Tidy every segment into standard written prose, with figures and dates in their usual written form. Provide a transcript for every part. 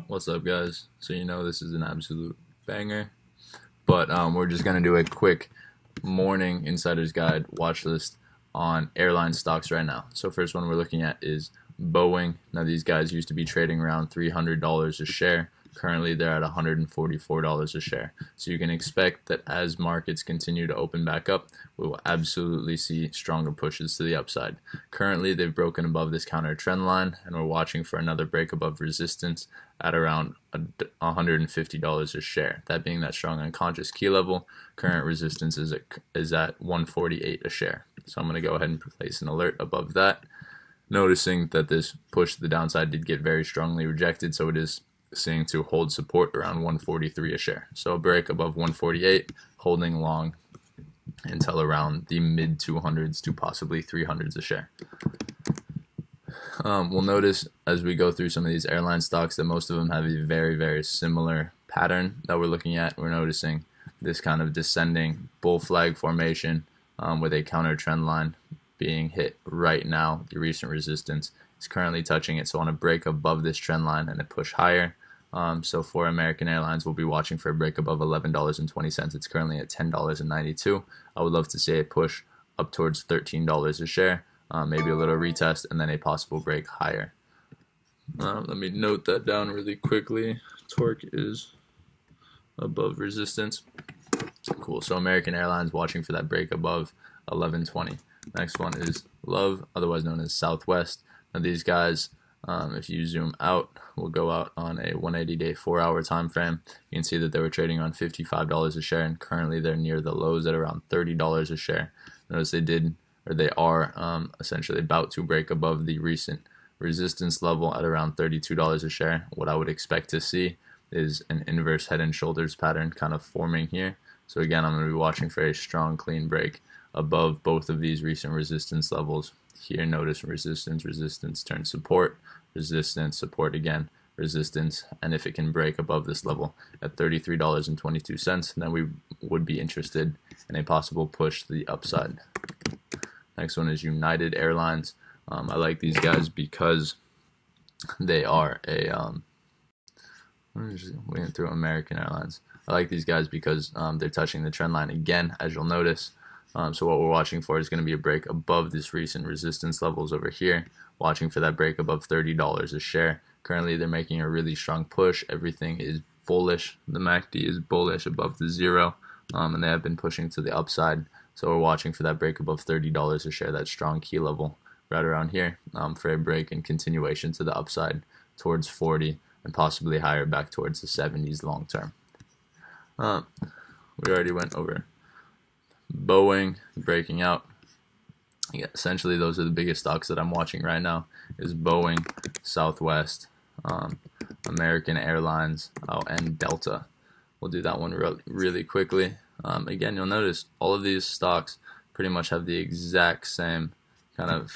What's up, guys? So this is an absolute banger, but we're just gonna do a quick morning insider's guide watch list on airline stocks right now. So first one we're looking at is Boeing. Now these guys used to be trading around $300 a share. Currently they're at $144 a share. So you can expect that as markets continue to open back up, we will absolutely see stronger pushes to the upside. Currently they've broken above this counter trend line, and we're watching for another break above resistance at around $150 a share. That being that strong unconscious key level, current resistance is at 148 a share. So I'm going to go ahead and place an alert above that, noticing that this push to the downside did get very strongly rejected, so it is seeing to hold support around 143 a share. So a break above 148, holding long until around the mid 200s to possibly 300s a share. We'll notice as we go through some of these airline stocks that most of them have a very similar pattern that we're looking at. We're noticing this kind of descending bull flag formation with a counter trend line being hit right now. The recent resistance is currently touching it, so on a break above this trend line and a push higher. So for American Airlines, we'll be watching for a break above $11.20. It's currently at $10.92. I would love to see a push up towards $13 a share, maybe a little retest, and then a possible break higher. Let me note that down really quickly. Torque is above resistance. Cool. So American Airlines watching for that break above 11.20. Next one is Love, otherwise known as Southwest. Now these guys, if you zoom out, we'll go out on a 180-day, 4-hour time frame. You can see that they were trading on $55 a share, and currently they're near the lows at around $30 a share. Notice they are essentially about to break above the recent resistance level at around $32 a share. What I would expect to see is an inverse head and shoulders pattern kind of forming here. So again, I'm going to be watching for a strong clean break above both of these recent resistance levels. Here, notice resistance turns support, resistance, support again, resistance, and if it can break above this level at $33.22, then we would be interested in a possible push to the upside. Next one is United Airlines. I like these guys because they are we went through American Airlines. I like these guys because they're touching the trend line again, as you'll notice. So what we're watching for is going to be a break above this recent resistance levels over here, watching for that break above $30 a share. Currently they're making a really strong push. Everything is bullish. The MACD is bullish above the zero, and they have been pushing to the upside. So we're watching for that break above $30 a share, that strong key level right around here, for a break and continuation to the upside towards 40 and possibly higher back towards the 70s long term. We already went over Boeing breaking out. Yeah, essentially those are the biggest stocks that I'm watching right now is Boeing, Southwest, American Airlines, and Delta. We'll do that one really quickly. Again, you'll notice all of these stocks pretty much have the exact same pattern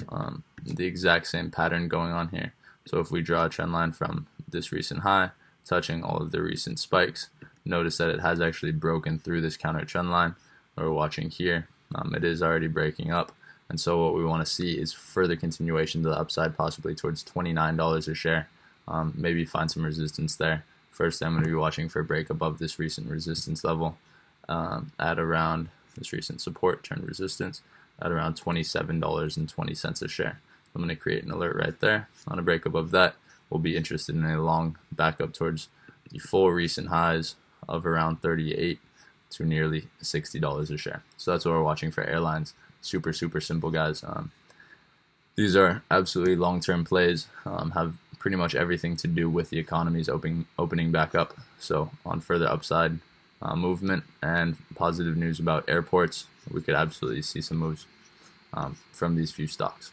going on here. So if we draw a trend line from this recent high touching all of the recent spikes, notice that it has actually broken through this counter trend line we're watching here. It is already breaking up, and so what we want to see is further continuation to the upside, possibly towards $29 a share. Maybe find some resistance there. First, I'm going to be watching for a break above this recent resistance level at around this recent support turn resistance at around $27.20 a share. I'm going to create an alert right there. On a break above that, we'll be interested in a long back up towards the full recent highs of around 38 to nearly $60 a share. So that's what we're watching for airlines. Super simple, guys. These are absolutely long-term plays, have pretty much everything to do with the economy's opening back up. So on further upside movement and positive news about airports, we could absolutely see some moves from these few stocks.